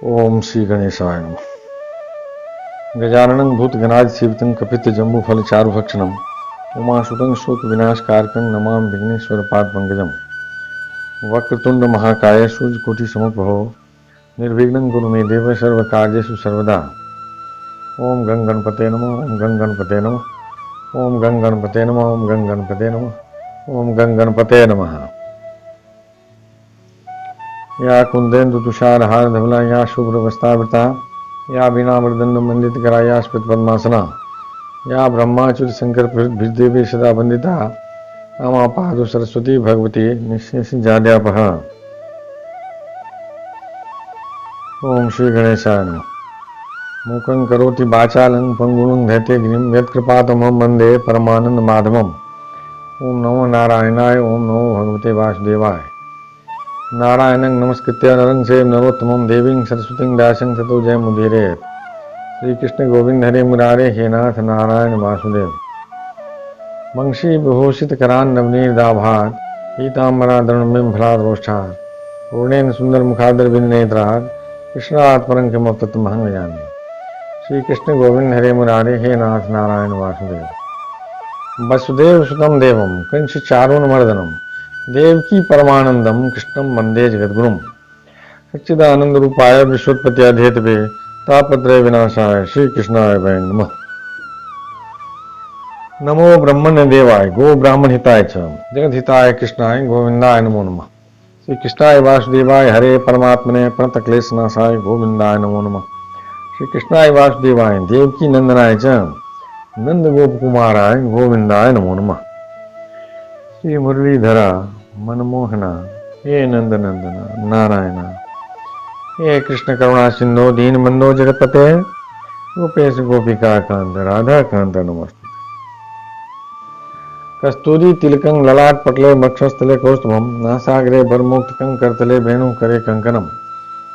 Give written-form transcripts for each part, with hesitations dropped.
ओम श्री गणेशाय नमः। गजाननं भूतगणाधिसेवितं कपितजम्बूफलचारुभक्षणं उमासुतं शोकविनाशकारकं नमामि विघ्नेश्वरपादपङ्कजं। वक्रतुण्डमहाकाय सूर्यकोटिसमप्रभो निर्विघ्नं कुरु मे देव सर्वकार्येषु सर्वदा। ओम गं गणपते नमः। ओम गं गणपते नमः। ओम गं गणपते नमः। ओम गं गणपते नमः। ओम गं गणपते नमः। या कुंदेन्दु तुषारहार धवला या शुभ्रवस्त्रावृता या वीणामृदण्डमण्डितकरा या स्फुटपद्मासना या ब्रह्माच्युत शंकर प्रभृतिभिर्देवी सदा वंदिता रमा पादो सरस्वती भगवती निःशेषजाड्यापः। ओम श्री गणेशाय नमः। मूकं करोति वाचालं पंगुलं धैते गिरिं यत्कृपातमहं वन्दे परमानंद माधवम्। ओम नमो नारायणाय। ओम नमो भगवते वासुदेवाय। नारायणं नमस्कृत्य नरं चैव नरोत्तमं देवीं सरस्वतीं व्यासं ततो जयमुदीरयेत्। श्री कृष्ण गोविंद हरे मुरारे हे नाथ नारायण वासुदेव। वंशी विभूषित करान नवनीदाभात पीताम्बराधरणं फलादरोष्ठात् पूर्णेन सुंदर मुखादर बिन्नेत्रात् कृष्णात् परं किमप्तमहं जाने। श्री कृष्ण गोविंद हरे मुरारे हे नाथ नारायण वासुदेव। वसुदेव सुतं देवं कंस चारूणमर्दनम् देवकी परमानंदम कृष्णम वंदे जगद्गुरुम। सच्चिदानंद रूपाय विश्वोत्पत्त्यादिहेतवे तापत्रय विनाशाय श्री कृष्णाय वै नमः। नमो ब्रह्मण्य देवाय गो ब्राह्मण हिताय च जगद हिताय कृष्णाय गोविंदाय नमो नमः। श्री कृष्णाय वासुदेवाय हरे परमात्मने प्रणत क्लेशनाशाय गोविंदाय नमो नमः। श्री कृष्णाय वासुदेवाय देवकी नंदनाय च नंद गोप कुमाराय गोविंदाय नमो नमः। श्री मुरलीधरा मनमोहना हे नंद नंदना नारायणा हे कृष्ण करुणा सिंधु दीन बंधो जगतपते गोपेश गोपिका कांत राधा कांत नमस्ते। कस्तूरी तिलकं ललाट पटले वक्षस्थले कौस्तुभं नासाग्रे भरमुक्तकं करतले वेणु करे कंकणं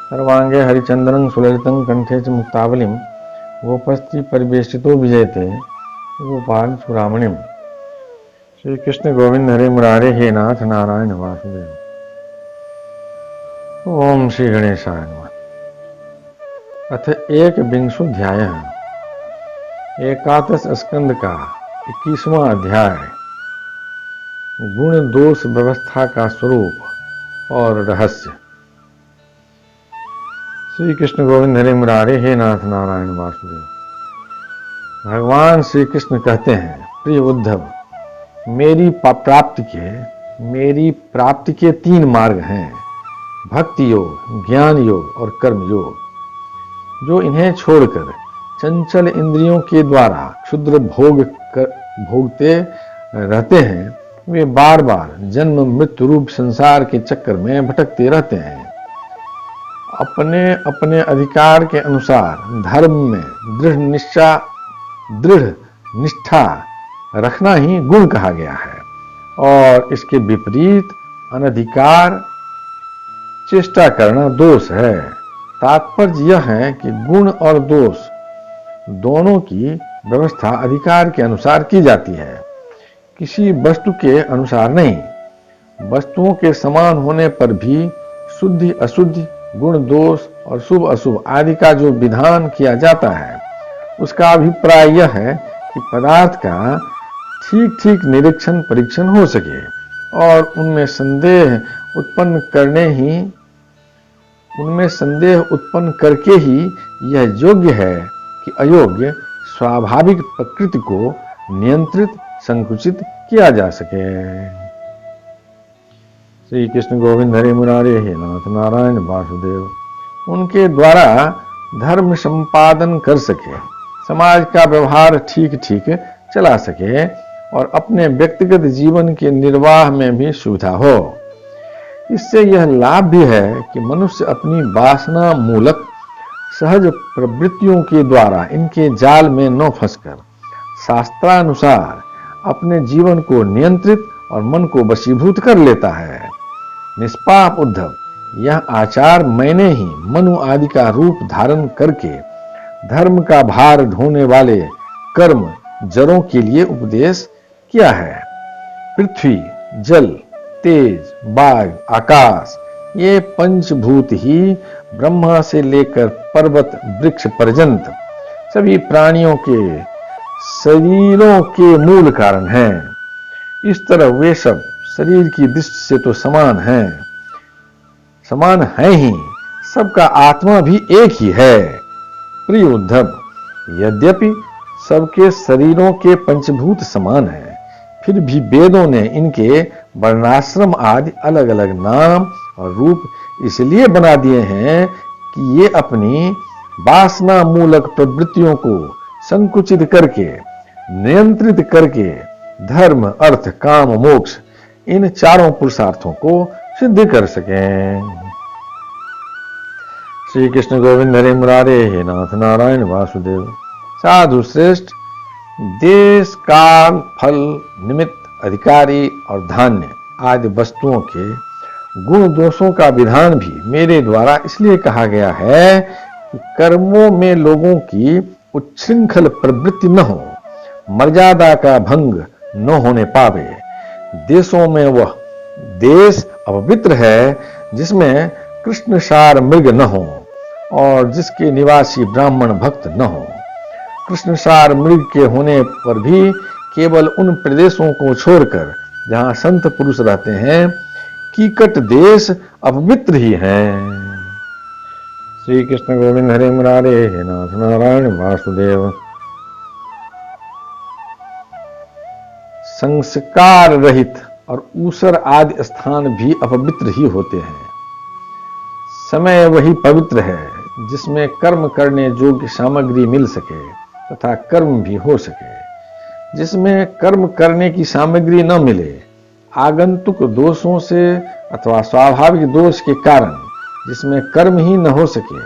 सर्वांगे हरिचंदनं सुललितं कंठे च मुक्तावलिं गोपस्त्री परिवेष्टितो विजयते गोपाल चूड़ामणिम्। श्री कृष्ण गोविंद हरे मुरारे हे नाथ नारायण वासुदेव। ओम श्री गणेशाय नमः। अथ एक विंशोऽध्यायः। एकादश स्कंद का 21वां अध्याय गुण दोष व्यवस्था का स्वरूप और रहस्य। श्री कृष्ण गोविंद हरे मुरारे हे नाथ नारायण वासुदेव। भगवान श्री कृष्ण कहते हैं, प्रिय उद्धव, मेरी प्राप्ति के 3 मार्ग हैं, भक्ति योग, ज्ञान योग और कर्म योग। जो इन्हें छोड़कर चंचल इंद्रियों के द्वारा क्षुद्र भोगते रहते हैं वे बार बार जन्म मृत्यु रूप संसार के चक्कर में भटकते रहते हैं। अपने अपने अधिकार के अनुसार धर्म में दृढ़ निष्ठा रखना ही गुण कहा गया है और इसके विपरीत अनधिकार चेष्टा करना दोष है। तात्पर्य यह है कि गुण और दोष दोनों की व्यवस्था अधिकार के अनुसार की जाती है, किसी वस्तु के अनुसार नहीं। वस्तुओं के समान होने पर भी शुद्धि अशुद्धि, गुण दोष और शुभ अशुभ आदि का जो विधान किया जाता है उसका अभिप्राय यह है कि पदार्थ का ठीक ठीक निरीक्षण परीक्षण हो सके और उनमें संदेह उत्पन्न करके ही यह योग्य है कि अयोग्य स्वाभाविक प्रकृति को नियंत्रित संकुचित किया जा सके। श्री कृष्ण गोविंद हरे मुरारे हे नाथ नारायण वासुदेव उनके द्वारा धर्म संपादन कर सके, समाज का व्यवहार ठीक ठीक चला सके और अपने व्यक्तिगत जीवन के निर्वाह में भी सुविधा हो। इससे यह लाभ भी है कि मनुष्य अपनी वासना मूलक सहज प्रवृत्तियों के द्वारा इनके जाल में न फंसकर शास्त्रानुसार अपने जीवन को नियंत्रित और मन को वशीभूत कर लेता है। निष्पाप उद्धव, यह आचार मैंने ही मनु आदि का रूप धारण करके धर्म का भार ढोने वाले कर्म जरों के लिए उपदेश किया है। पृथ्वी, जल, तेज, वायु, आकाश ये पंचभूत ही ब्रह्मा से लेकर पर्वत वृक्ष पर्यंत सभी प्राणियों के शरीरों के मूल कारण हैं। इस तरह वे सब शरीर की दृष्टि से तो समान है ही, सबका आत्मा भी एक ही है। प्रिय उद्धव, यद्यपि सबके शरीरों के पंचभूत समान हैं, फिर भी वेदों ने इनके वर्णाश्रम आदि अलग अलग नाम और रूप इसलिए बना दिए हैं कि ये अपनी वासना मूलक प्रवृत्तियों को संकुचित करके, नियंत्रित करके धर्म, अर्थ, काम, मोक्ष इन चारों पुरुषार्थों को सिद्ध कर सकें। श्री कृष्ण गोविंद हरे मुरारे, हे नाथ नारायण वासुदेव। साधु श्रेष्ठ, देश, काल, फल, निमित्त, अधिकारी और धान्य आदि वस्तुओं के गुण दोषों का विधान भी मेरे द्वारा इसलिए कहा गया है कि कर्मों में लोगों की उच्छृंखल प्रवृत्ति न हो, मर्यादा का भंग न होने पावे। देशों में वह देश अपवित्र है जिसमें कृष्णसार मृग न हो और जिसके निवासी ब्राह्मण भक्त न हो। कृष्णसार मृग के होने पर भी केवल उन प्रदेशों को छोड़कर जहां संत पुरुष रहते हैं, कीकट देश अपवित्र ही हैं। श्री कृष्ण गोविंद हरे मुरारे, हे नाथ नारायण वासुदेव। संस्कार रहित और ऊसर आदि स्थान भी अपवित्र ही होते हैं। समय वही पवित्र है जिसमें कर्म करने योग्य सामग्री मिल सके तथा कर्म भी हो सके। जिसमें कर्म करने की सामग्री न मिले, आगंतुक दोषों से अथवा स्वाभाविक दोष के कारण जिसमें कर्म ही न हो सके,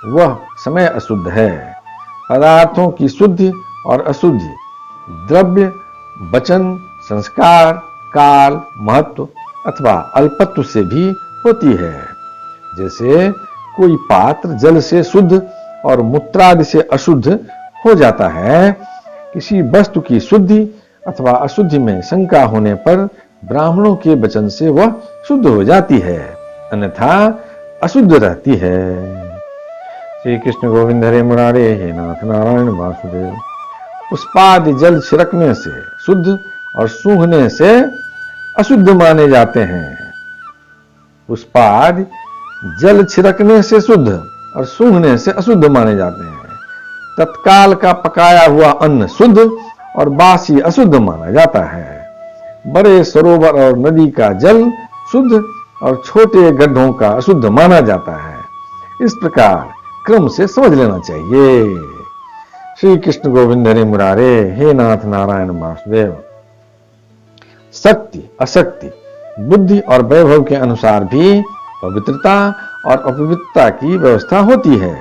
वह समय अशुद्ध है। पदार्थों की शुद्धि और अशुद्धि द्रव्य, वचन, संस्कार, काल, महत्व अथवा अल्पत्व से भी होती है। जैसे कोई पात्र जल से शुद्ध और मूत्रादि से अशुद्ध हो जाता है, किसी वस्तु की शुद्धि अथवा अशुद्धि में शंका होने पर ब्राह्मणों के वचन से वह शुद्ध हो जाती है, अन्यथा अशुद्ध रहती है। श्री कृष्ण गोविंद हरे मुरारे, हे नाथ नारायण वासुदेव। पुष्पादि जल छिड़कने से शुद्ध और सूंघने से अशुद्ध माने जाते हैं। पुष्पादि जल छिड़कने से शुद्ध और सूंघने से अशुद्ध माने जाते हैं। तत्काल का पकाया हुआ अन्न शुद्ध और बासी अशुद्ध माना जाता है। बड़े सरोवर और नदी का जल शुद्ध और छोटे गड्ढों का अशुद्ध माना जाता है। इस प्रकार क्रम से समझ लेना चाहिए। श्री कृष्ण गोविंद हरे मुरारे, हे नाथ नारायण वासुदेव। शक्ति, अशक्ति, बुद्धि और वैभव के अनुसार भी पवित्रता और अपवित्रता की व्यवस्था होती है।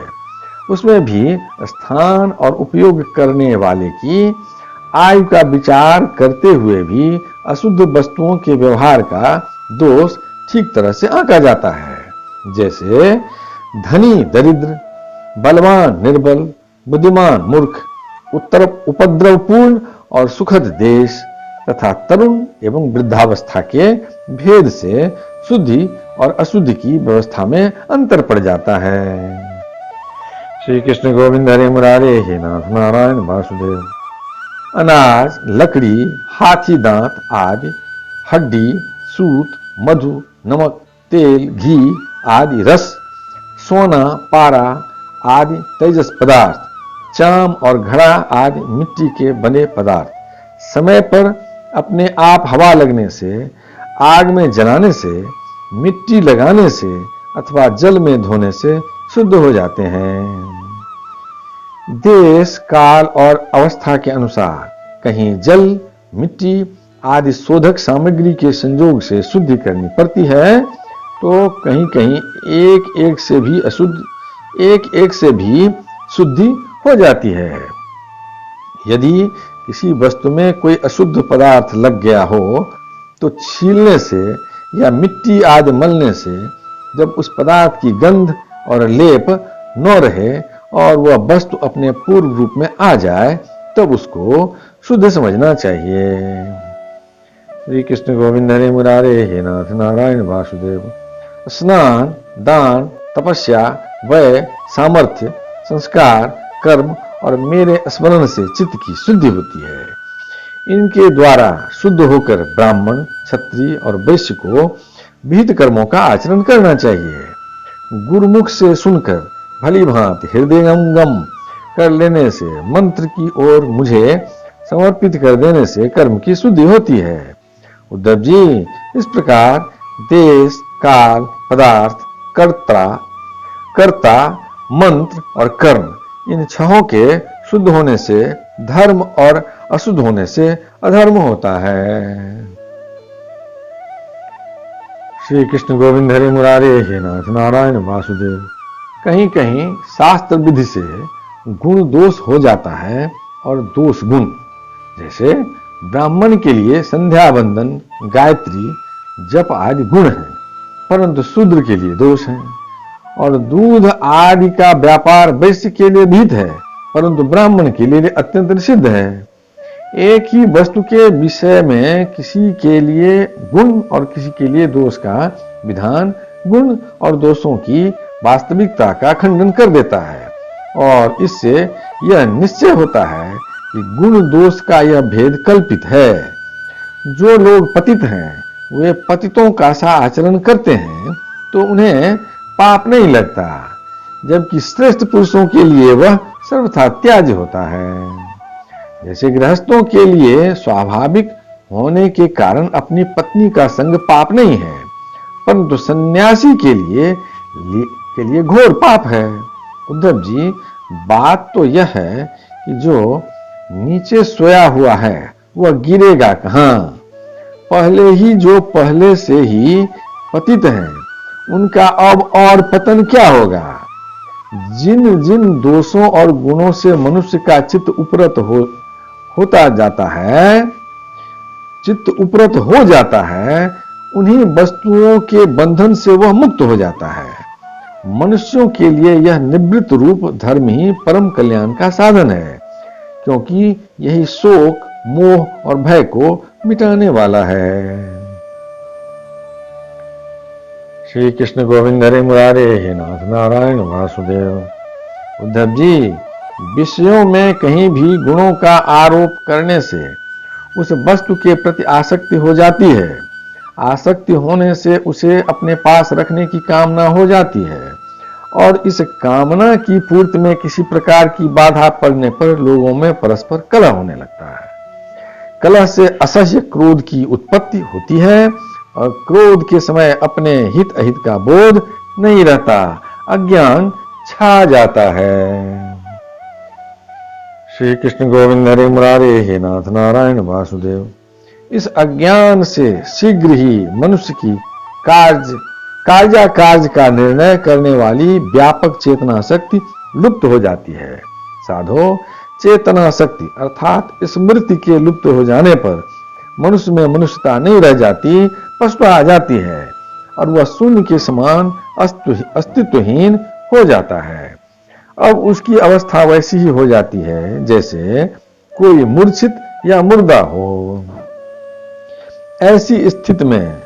उसमें भी स्थान और उपयोग करने वाले की आयु का विचार करते हुए भी अशुद्ध वस्तुओं के व्यवहार का दोष ठीक तरह से आंका जाता है। जैसे धनी दरिद्र, बलवान निर्बल, बुद्धिमान मूर्ख, उपद्रवपूर्ण और सुखद देश तथा तरुण एवं वृद्धावस्था के भेद से शुद्धि और अशुद्धि की व्यवस्था में अंतर पड़ जाता है। श्री कृष्ण गोविंद हरे मुरारे, हे नाथ नारायण वासुदेव। अनाज, लकड़ी, हाथी दांत आदि, हड्डी, सूत, मधु, नमक, तेल, घी आदि रस, सोना, पारा आदि तेजस पदार्थ, चाम और घड़ा आदि मिट्टी के बने पदार्थ समय पर अपने आप हवा लगने से, आग में जलाने से, मिट्टी लगाने से अथवा जल में धोने से शुद्ध हो जाते हैं। देश, काल और अवस्था के अनुसार कहीं जल, मिट्टी आदि शोधक सामग्री के संयोग से शुद्धि करनी पड़ती है, तो कहीं कहीं एक एक से भी शुद्धि हो जाती है। यदि किसी वस्तु में कोई अशुद्ध पदार्थ लग गया हो तो छीलने से या मिट्टी आदि मलने से जब उस पदार्थ की गंध और लेप न रहे और वह वस्तु अपने पूर्व रूप में आ जाए तब उसको शुद्ध समझना चाहिए। श्री कृष्ण गोविंद हरे मुरारे, हे नाथ नारायण वासुदेव। स्नान, दान, तपस्या, वय, सामर्थ्य, संस्कार, कर्म और मेरे स्मरण से चित्त की शुद्धि होती है। इनके द्वारा शुद्ध होकर ब्राह्मण, क्षत्रिय और वैश्य को विहित कर्मों का आचरण करना चाहिए। गुरुमुख से सुनकर भली भांति हृदयंगम कर लेने से, मंत्र की ओर मुझे समर्पित कर देने से कर्म की शुद्धि होती है। उद्धव जी, इस प्रकार देश, काल, पदार्थ, कर्ता, मंत्र और कर्म, इन छहों के शुद्ध होने से धर्म और अशुद्ध होने से अधर्म होता है। श्री कृष्ण गोविंद हरे मुरारे हे नाथ नारायण वासुदेव। कहीं कहीं शास्त्र विधि से गुण दोष हो जाता है और दोष गुण, जैसे ब्राह्मण के लिए संध्या वंदन, गायत्री, जप आदि गुण हैं, परंतु शूद्र के लिए दोष हैं। और दूध आदि का व्यापार वैश्य के लिए विहित है, परंतु ब्राह्मण के लिए अत्यंत निषिद्ध है। एक ही वस्तु के विषय में किसी के लिए गुण और किसी के लिए दोष का विधान गुण और दोषों की वास्तविकता का खंडन कर देता है, और इससे यह निश्चय होता है कि गुण दोष का यह भेद कल्पित है। जो लोग पतित हैं वे पतितों का सा आचरण करते हैं तो उन्हें पाप नहीं लगता, जबकि श्रेष्ठ पुरुषों के लिए वह सर्वथा त्याज्य होता है। जैसे गृहस्थों के लिए स्वाभाविक होने के कारण अपनी पत्नी का संग पाप नहीं है, परंतु सन्यासी के लिए घोर पाप है। उद्धव जी, बात तो यह है कि जो नीचे सोया हुआ है वह गिरेगा कहां। जो पहले से ही पतित हैं उनका अब और पतन क्या होगा। जिन जिन दोषों और गुणों से मनुष्य का चित्त उपरत होता जाता है, चित्त उपरत हो जाता है, उन्हीं वस्तुओं के बंधन से वह मुक्त हो जाता है। मनुष्यों के लिए यह निवृत्त रूप धर्म ही परम कल्याण का साधन है, क्योंकि यही शोक, मोह और भय को मिटाने वाला है। श्री कृष्ण गोविंद हरे मुरारे हे नाथ नारायण वासुदेव। उद्धव जी, विषयों में कहीं भी गुणों का आरोप करने से उस वस्तु के प्रति आसक्ति हो जाती है। आसक्ति होने से उसे अपने पास रखने की कामना हो जाती है, और इस कामना की पूर्ति में किसी प्रकार की बाधा पड़ने पर लोगों में परस्पर कलह होने लगता है। कलह से असह्य क्रोध की उत्पत्ति होती है, और क्रोध के समय अपने हित अहित का बोध नहीं रहता, अज्ञान छा जाता है। श्री कृष्ण गोविंद हरे मुरारे हे नाथ नारायण वासुदेव। इस अज्ञान से शीघ्र ही मनुष्य की कार्य का निर्णय करने वाली व्यापक चेतना शक्ति लुप्त हो जाती है। साधो, चेतना शक्ति अर्थात स्मृति के लुप्त हो जाने पर मनुष्य में मनुष्यता नहीं रह जाती, पशुता आ जाती है, और वह शून्य के समान अस्तित्वहीन हो जाता है। अब उसकी अवस्था वैसी ही हो जाती है जैसे कोई मूर्छित या मुर्दा हो। ऐसी स्थिति में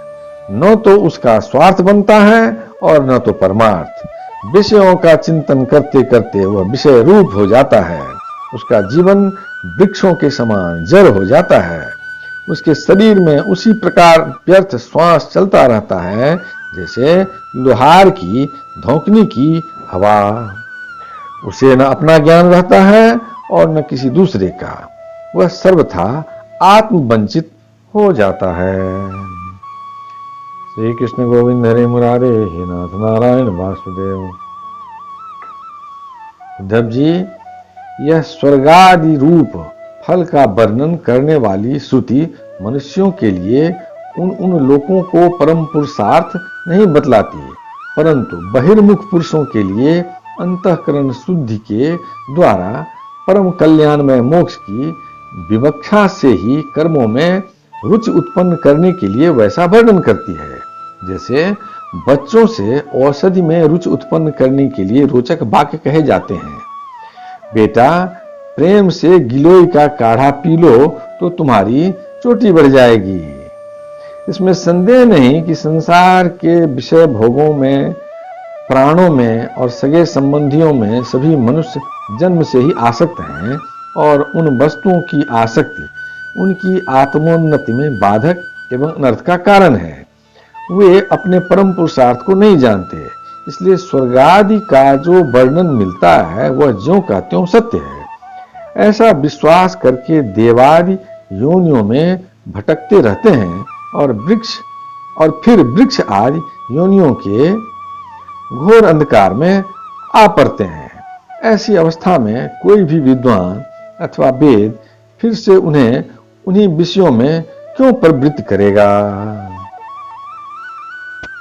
न तो उसका स्वार्थ बनता है और न तो परमार्थ। विषयों का चिंतन करते करते वह विषय रूप हो जाता है। उसका जीवन वृक्षों के समान जड़ हो जाता है। उसके शरीर में उसी प्रकार व्यर्थ श्वास चलता रहता है जैसे लोहार की धौंकनी की हवा। उसे न अपना ज्ञान रहता है और न किसी दूसरे का। वह सर्वथा आत्मवंचित हो जाता है। श्री कृष्ण गोविंद हरे मुरारे हे नाथ नारायण वासुदेव। उद्धव जी, यह स्वर्गादि रूप फल का वर्णन करने वाली श्रुति मनुष्यों के लिए उन लोगों को परम पुरुषार्थ नहीं बतलाती, परंतु बहिर्मुख पुरुषों के लिए अंतःकरण शुद्धि के द्वारा परम कल्याणमय मोक्ष की विवक्षा से ही कर्मों में रुचि उत्पन्न करने के लिए वैसा वर्णन करती है। जैसे बच्चों से औषधि में रुचि उत्पन्न करने के लिए रोचक वाक्य कहे जाते हैं। बेटा, प्रेम से गिलोय का काढ़ा पी लो तो तुम्हारी चोटी बढ़ जाएगी। इसमें संदेह नहीं कि संसार के विषय भोगों में, प्राणों में और सगे संबंधियों में सभी मनुष्य जन्म से ही आसक्त हैं और उन वस्तुओं की आसक्ति उनकी आत्मोन्नति में बाधक एवं अनर्थ का कारण है। वे अपने परम पुरुषार्थ को नहीं जानते, इसलिए स्वर्गादि का जो वर्णन मिलता है वह ज्यों का त्यों सत्य है। ऐसा विश्वास करके देवादि योनियों में भटकते रहते हैं और फिर वृक्ष आदि योनियों के घोर अंधकार में आ पड़ते हैं। ऐसी अवस्था में कोई भी विद्वान अथवा वेद फिर से उन्हें उन्हीं विषयों में क्यों प्रवृत्त करेगा।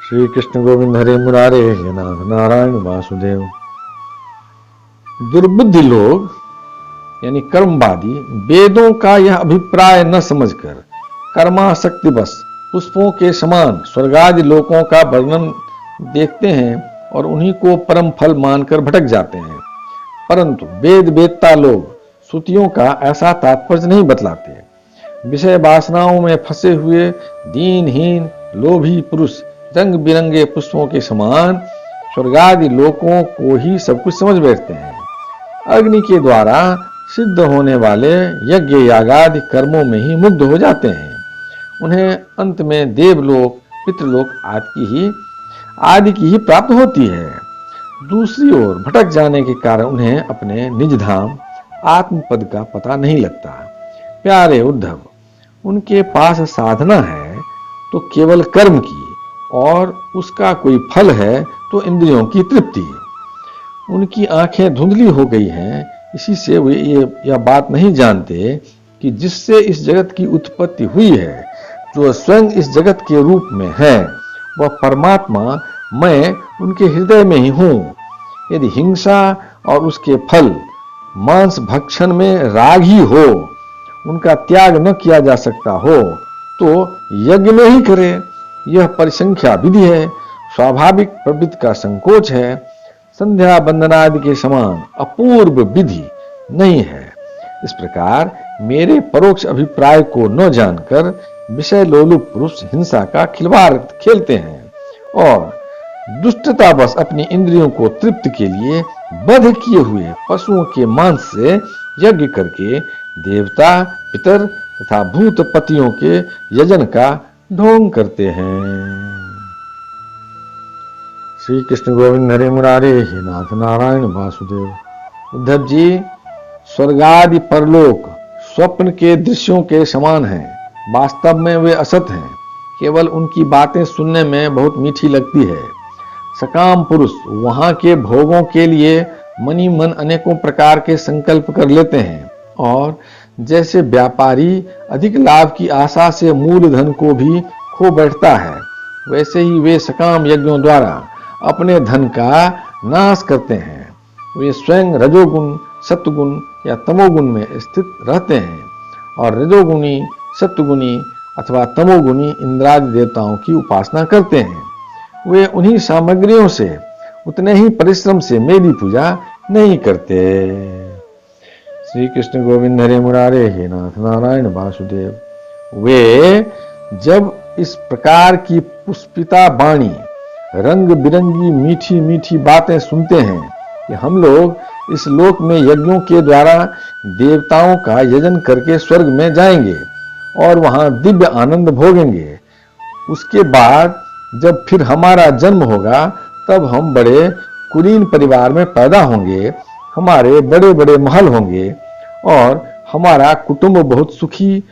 श्री कृष्ण गोविंद हरे मुरारे हे नाथ नारायण वासुदेव। दुर्बुद्धि लोग यानी कर्मवादी वेदों का यह अभिप्राय न समझकर कर्मासक्तिवश पुष्पों के समान स्वर्गादि लोकों का वर्णन देखते हैं और उन्हीं को परम फल मानकर भटक जाते हैं। परंतु वेद वेदता लोग श्रुतियों का ऐसा तात्पर्य नहीं बतलाते। विषय वासनाओं में फंसे हुए दीनहीन लोभी पुरुष रंग बिरंगे पुष्पों के समान स्वर्गादि लोकों को ही सब कुछ समझ बैठते हैं। अग्नि के द्वारा सिद्ध होने वाले यज्ञ यागादि कर्मों में ही मुग्ध हो जाते हैं। उन्हें अंत में देवलोक पितृलोक आदि की ही प्राप्त होती है। दूसरी ओर भटक जाने के कारण उन्हें अपने निज धाम आत्मपद का पता नहीं लगता। प्यारे उद्धव, उनके पास साधना है तो केवल कर्म की, और उसका कोई फल है तो इंद्रियों की तृप्ति। उनकी आंखें धुंधली हो गई हैं, इसी से वे यह बात नहीं जानते कि जिससे इस जगत की उत्पत्ति हुई है, जो स्वयं इस जगत के रूप में है, वह परमात्मा मैं उनके हृदय में ही हूं। यदि हिंसा और उसके फल मांस भक्षण में राग ही हो, उनका त्याग न किया जा सकता हो, तो यज्ञ में ही करे। यह परिसंख्या विधि है, स्वाभाविक प्रवृत्ति का संकोच है, संध्या बंदनादि के समान अपूर्व विधि नहीं है। इस प्रकार मेरे परोक्ष अभिप्राय को न जानकर विषय लोलुप पुरुष हिंसा का खिलवाड़ खेलते हैं और दुष्टतावश अपनी इंद्रियों को तृप्त के लिए वध किए हुए पशुओं के मांस से यज्ञ करके देवता पितर तथा भूत पतियों के यजन का ढोंग करते हैं। श्री कृष्ण गोविंद हरे मुरारे हे नाथ नारायण वासुदेव। उद्धव जी, स्वर्गादि परलोक स्वप्न के दृश्यों के समान हैं। वास्तव में वे असत हैं, केवल उनकी बातें सुनने में बहुत मीठी लगती है। सकाम पुरुष वहां के भोगों के लिए मनी मन अनेकों प्रकार के संकल्प कर लेते हैं और जैसे व्यापारी अधिक लाभ की आशा से मूलधन को भी खो बैठता है, वैसे ही वे सकाम यज्ञों द्वारा अपने धन का नाश करते हैं। वे स्वयं रजोगुण सत्वगुण या तमोगुण में स्थित रहते हैं और रजोगुणी सत्वगुणी अथवा तमोगुणी इंद्रादि देवताओं की उपासना करते हैं। वे उन्हीं सामग्रियों से उतने ही परिश्रम से मेरी पूजा नहीं करते। श्री कृष्ण गोविंद हरे मुरारे हे नाथ नारायण वासुदेव। वे जब इस प्रकार की पुष्पिता वाणी रंग बिरंगी मीठी मीठी बातें सुनते हैं कि हम लोग इस लोक में यज्ञों के द्वारा देवताओं का यजन करके स्वर्ग में जाएंगे और वहां दिव्य आनंद भोगेंगे, उसके बाद जब फिर हमारा जन्म होगा तब हम बड़े कुलीन परिवार में पैदा होंगे, हमारे बड़े बड़े महल होंगे और हमारा कुटुंब बहुत सुखी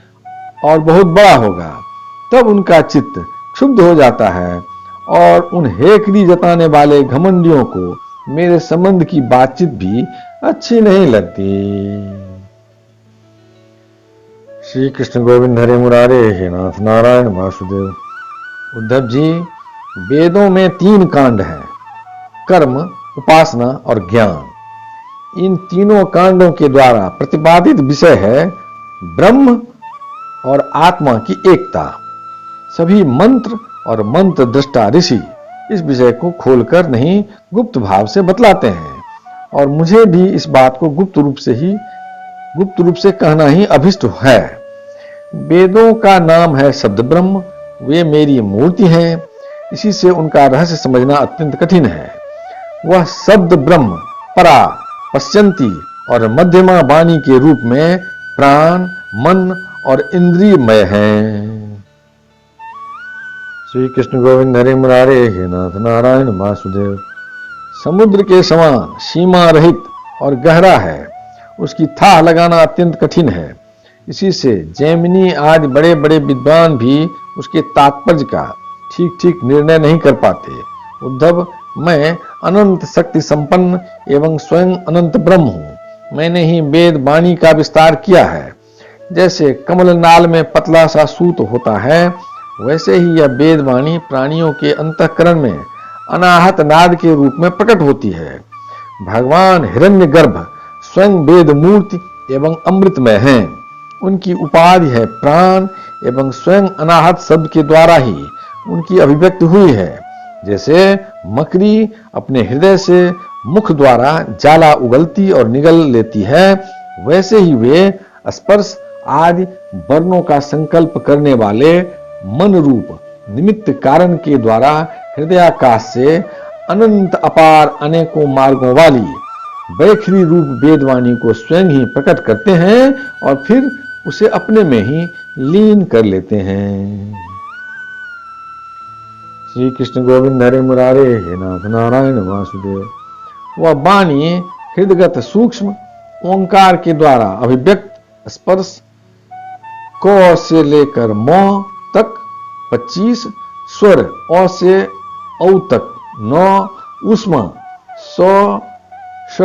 और बहुत बड़ा होगा, तब उनका चित्त क्षुब्ध हो जाता है और उन हेकड़ी जताने वाले घमंडियों को मेरे संबंध की बातचीत भी अच्छी नहीं लगती। श्री कृष्ण गोविंद हरे मुरारे हे नाथ नारायण वासुदेव। उद्धव जी, वेदों में 3 कांड हैं, कर्म, उपासना और ज्ञान। इन तीनों कांडों के द्वारा प्रतिपादित विषय है ब्रह्म और आत्मा की एकता। सभी मंत्र और मंत्र दृष्टा ऋषि इस विषय को खोलकर नहीं गुप्त भाव से बतलाते हैं और मुझे भी इस बात को गुप्त रूप से कहना ही अभिष्ट है। वेदों का नाम है शब्द ब्रह्म, वे मेरी मूर्ति हैं, इसी से उनका रहस्य समझना अत्यंत कठिन है। वह शब्द ब्रह्म, परा, पश्यंती और मध्यमा वाणी के रूप में प्राण, मन और इंद्रियमय हैं। श्री कृष्ण गोविंद हरे मुरारे, हे नाथ नारायण वासुदेव। समुद्र के समान सीमा रहित और गहरा है, उसकी थाह लगाना अत्यंत कठिन है। इसी से जैमिनी आदि बड़े बड़े विद्वान भी उसके तात्पर्य का ठीक ठीक निर्णय नहीं कर पाते। उद्धव, मैं अनंत शक्ति संपन्न एवं स्वयं अनंत ब्रह्म हूँ। मैंने ही वेद वाणी का विस्तार किया है। जैसे कमल नाल में पतला सा सूत होता है, वैसे ही यह वेद वाणी प्राणियों के अंतःकरण में अनाहत नाद के रूप में प्रकट होती है। भगवान हिरण्यगर्भ स्वयं वेद मूर्ति एवं अमृतमय हैं। उनकी उपाधि है प्राण एवं स्वयं अनाहत शब्द के द्वारा ही उनकी अभिव्यक्ति हुई है। जैसे मकड़ी अपने हृदय से मुख द्वारा जाला उगलती और निगल लेती है, वैसे ही वे स्पर्श आदि वर्णों का संकल्प करने वाले मन रूप निमित्त कारण के द्वारा हृदयाकाश से अनंत अपार अनेकों मार्गों वाली बैखरी रूप वेदवाणी को स्वयं ही प्रकट करते हैं और फिर उसे अपने में ही लीन कर लेते हैं। श्री कृष्ण गोविंद हरे मुरारे, हे नाथ नारायण वासुदेव। वह वाणी हृदगत सूक्ष्म ओंकार के द्वारा अभिव्यक्त स्पर्श क से लेकर म तक 25 स्वर, अ से औ तक 9 उष्मा स श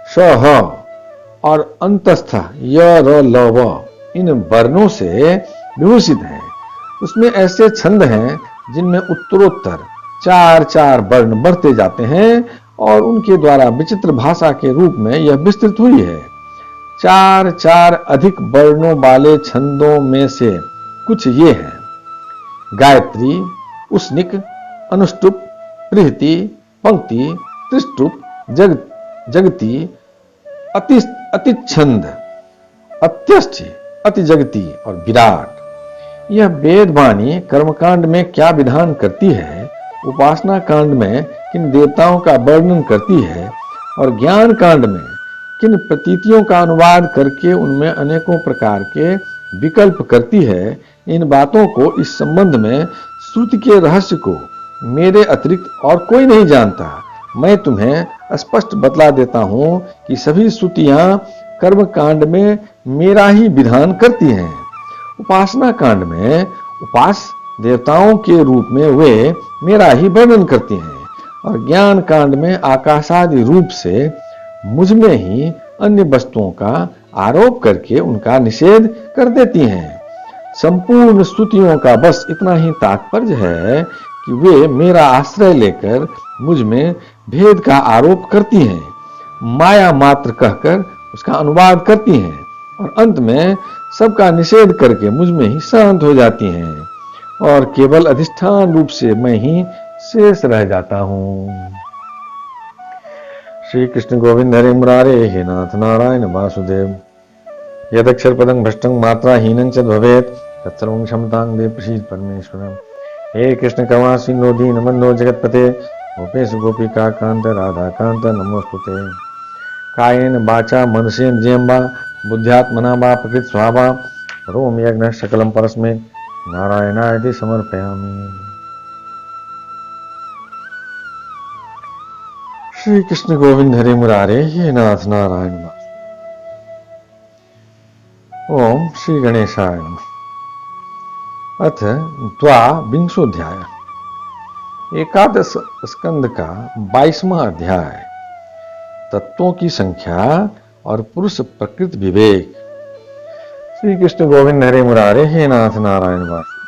श ह और अंतस्थ य र ल व इन वर्णों से विभूषित है। उसमें ऐसे छंद हैं जिनमें उत्तरोत्तर 4-4 वर्ण बढ़ते जाते हैं और उनके द्वारा विचित्र भाषा के रूप में यह विस्तृत हुई है। 4-4 अधिक वर्णों वाले छंदों में से कुछ ये हैं: गायत्री, उष्णिक, अनुष्टुप, प्रीति, पंक्ति, त्रिष्टुप, जगती, अतिछंद, अत्यष्टि, अतिजगती और विराट। यह वेद वाणी कर्मकांड में क्या विधान करती है, उपासना कांड में किन देवताओं का वर्णन करती है और ज्ञान कांड में किन प्रतीतियों का अनुवाद करके उनमें अनेकों प्रकार के विकल्प करती है, इन बातों को इस संबंध में श्रुति के रहस्य को मेरे अतिरिक्त और कोई नहीं जानता। मैं तुम्हें स्पष्ट बतला देता हूं कि सभी श्रुतियां कर्म कांड में मेरा ही विधान करती हैं। उपासना कांड में उपास देवताओं के रूप में वे मेरा ही वर्णन करती हैं और ज्ञान कांड में आकाशादि रूप से मुझ में ही अन्य वस्तुओं का आरोप करके उनका निषेध कर देती हैं। संपूर्ण स्तुतियों का बस इतना ही तात्पर्य है कि वे मेरा आश्रय लेकर मुझ में भेद का आरोप करती हैं, माया मात्र कहकर उसका अनुवाद करती हैं और अंत में सबका निषेध करके मुझ में ही शांत हो जाती हैं और केवल अधिष्ठान रूप से मैं ही शेष रह जाता हूँ। श्री कृष्ण गोविंद हरे मुरारे, हे नाथ नारायण वासुदेव। यदक्षर पदं भ्रष्टं मात्राहीनं च भवेत् तत्सर्वं क्षमतां देव प्रसीद परमेश्वरम्। हे कृष्ण करुणा सिंधो दीनबन्धो जगत्पते गोपेश गोपिका कांत राधा कांत नमोस्तुते। कायेन वाचा मनसेन्द्रियं वा बुद्ध्यात्मना वा प्रकृत स्वभावा करोमि यज्ञः सकलं परस्मै नारायणाय समर्पयामि। श्री कृष्ण गोविंद हरे मुरारे, हे नाथ नारायण वासुदेव। ओम श्री गणेशाय नमः। अथ द्वाविंशोऽध्याय। एकादश स्कंद का 22वां अध्याय। तत्वों की संख्या और पुरुष प्रकृति विवेक। श्री कृष्ण गोविंद हरे मुरारे, हे नाथ नारायण वासुदेव।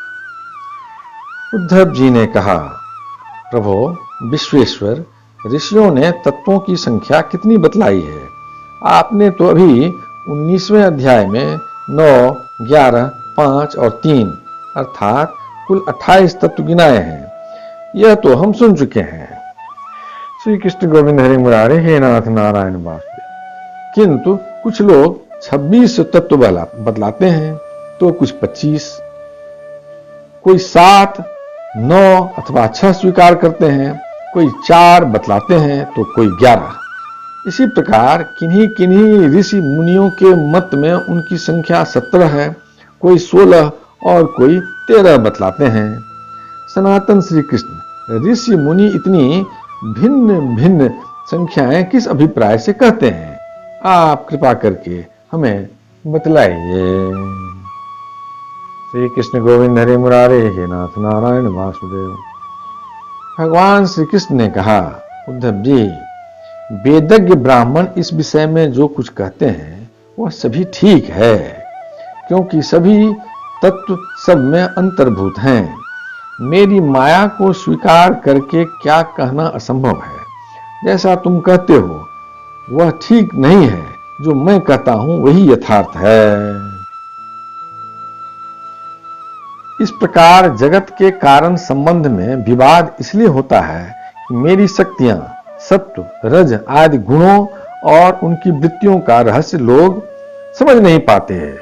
उद्धव जी ने कहा, प्रभो विश्वेश्वर, ऋषियों ने तत्वों की संख्या कितनी बतलाई है? आपने तो अभी 19वें अध्याय में 9, 11, 5 और 3 अर्थात कुल 28 तत्व गिनाए हैं। यह तो हम सुन चुके हैं। श्री कृष्ण गोविंद हरे मुरारे, हे नाथ नारायण वासुदेव। किंतु कुछ लोग 26 तत्व बतलाते हैं, तो कुछ 25, कोई 7, 9 अथवा 6 स्वीकार करते हैं, कोई 4 बतलाते हैं तो कोई 11। इसी प्रकार किन्हीं किन्हीं ऋषि मुनियों के मत में उनकी संख्या 17 है, कोई 16 और कोई 13 बतलाते हैं। सनातन श्री कृष्ण ऋषि मुनि इतनी भिन्न भिन्न संख्याएं किस अभिप्राय से कहते हैं, आप कृपा करके हमें बतलाइए। श्री कृष्ण गोविंद हरे मुरारे हे नाथ नारायण वासुदेव। भगवान श्री कृष्ण ने कहा, उद्धव जी, वेदज्ञ ब्राह्मण इस विषय में जो कुछ कहते हैं वह सभी ठीक है, क्योंकि सभी तत्व सब में अंतर्भूत हैं। मेरी माया को स्वीकार करके क्या कहना असंभव है। जैसा तुम कहते हो वह ठीक नहीं है, जो मैं कहता हूं वही यथार्थ है। इस प्रकार जगत के कारण संबंध में विवाद इसलिए होता है कि मेरी शक्तियां सत्व, रज आदि गुणों और उनकी वृत्तियों का रहस्य लोग समझ नहीं पाते हैं।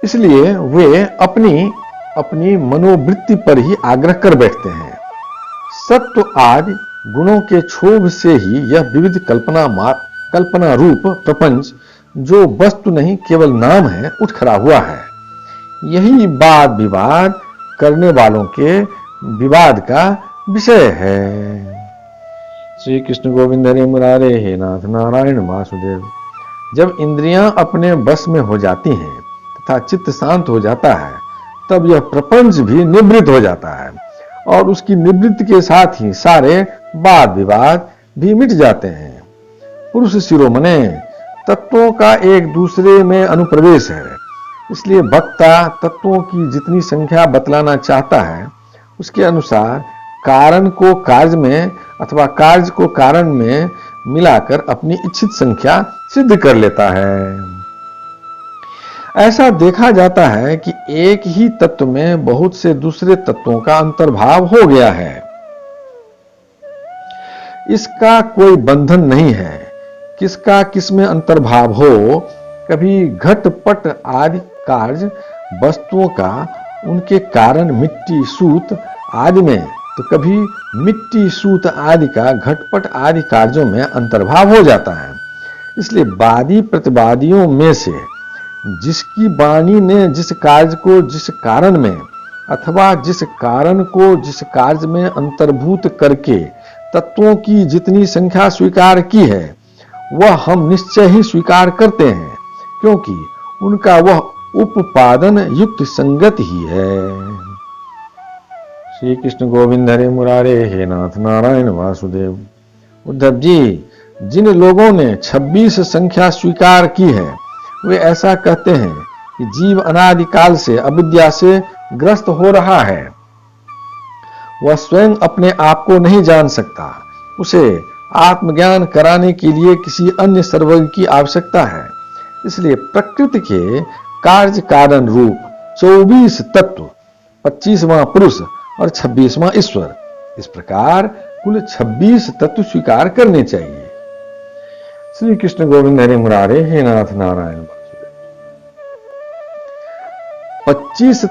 इसलिए वे अपनी अपनी मनोवृत्ति पर ही आग्रह कर बैठते हैं। सत्व आदि गुणों के क्षोभ से ही यह विविध कल्पना रूप प्रपंच, जो वस्तु नहीं केवल नाम है, उठ खड़ा हुआ है। यही वाद विवाद करने वालों के विवाद का विषय है। श्री कृष्ण गोविंद हरे मुरारे हे नाथ नारायण वासुदेव। जब इंद्रियां अपने वश में हो जाती हैं तथा चित्त शांत हो जाता है, तब यह प्रपंच भी निवृत्त हो जाता है, और उसकी निवृत्ति के साथ ही सारे वाद विवाद भी मिट जाते हैं। पुरुष शिरोमणे, तत्वों का एक दूसरे में अनुप्रवेश है, इसलिए वक्ता तत्वों की जितनी संख्या बतलाना चाहता है उसके अनुसार कारण को कार्य में अथवा कार्य को कारण में मिलाकर अपनी इच्छित संख्या सिद्ध कर लेता है। ऐसा देखा जाता है कि एक ही तत्व में बहुत से दूसरे तत्वों का अंतर्भाव हो गया है। इसका कोई बंधन नहीं है, किसका किसमें अंतर्भाव हो। कभी घटपट आदि कार्य वस्तुओं का उनके कारण मिट्टी सूत आदि में, तो कभी मिट्टी सूत आदि का घटपट आदि कार्यों में अंतर्भाव हो जाता है। इसलिए वादी प्रतिवादियों में से जिसकी वाणी ने जिस कार्य को जिस कारण में अथवा जिस कारण को जिस कार्य में अंतर्भूत करके तत्वों की जितनी संख्या स्वीकार की है, वह हम निश्चय ही स्वीकार करते हैं, क्योंकि उनका वह उपादान युक्त संगत ही है। श्री कृष्ण गोविंद हरे मुरारे हे नाथ नारायण वासुदेव। उद्धव जी, जिन लोगों ने 26 संख्या स्वीकार की है, वे ऐसा कहते हैं कि जीव अनादिकाल से अविद्या से ग्रस्त हो रहा है। वह स्वयं अपने आप को नहीं जान सकता। उसे आत्मज्ञान कराने के लिए किसी अन्य सर्वज्ञ की आवश्यकता है। इसलिए प्रकृति के कार्य कारण रूप 24 तत्व, 25वां पुरुष और 26वां ईश्वर, इस प्रकार कुल 26 तत्व स्वीकार करने चाहिए। श्री कृष्ण गोविंद हरे मुरारे हे नाथ नारायण वासुदेव। 25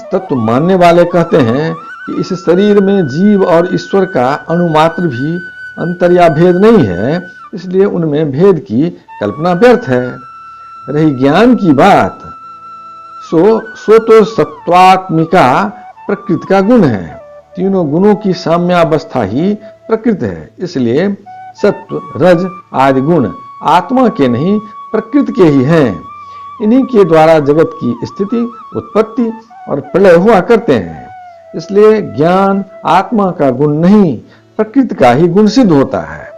तत्व मानने वाले कहते हैं कि इस शरीर में जीव और ईश्वर का अणुमात्र भी अंतर या भेद नहीं है, इसलिए उनमें भेद की कल्पना व्यर्थ है। रही ज्ञान की बात, सो तो सत्वात्मिका प्रकृति का गुण है। तीनों गुणों की साम्यावस्था ही प्रकृति है। इसलिए सत्व रज आदि गुण आत्मा के नहीं प्रकृति के ही हैं। इन्हीं के द्वारा जगत की स्थिति, उत्पत्ति और प्रलय हुआ करते हैं। इसलिए ज्ञान आत्मा का गुण नहीं, प्रकृति का ही गुण सिद्ध होता है।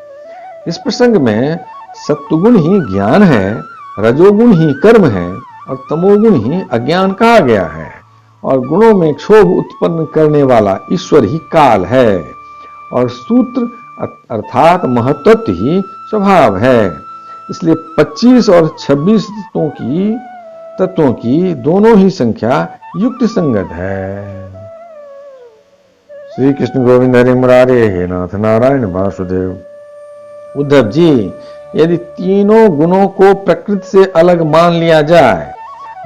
इस प्रसंग में सत्वगुण ही ज्ञान है, रजोगुण ही कर्म है और तमोगुण ही अज्ञान कहा गया है, और गुणों में क्षोभ उत्पन्न करने वाला ईश्वर ही काल है, और सूत्र अर्थात महत्त्व ही स्वभाव है। इसलिए 25 और 26 तत्वों की दोनों ही संख्या युक्त संगत है। श्री कृष्ण गोविंद हरे मुरारे हे नाथ नारायण वासुदेव। उद्धव जी, यदि तीनों गुणों को प्रकृति से अलग मान लिया जाए,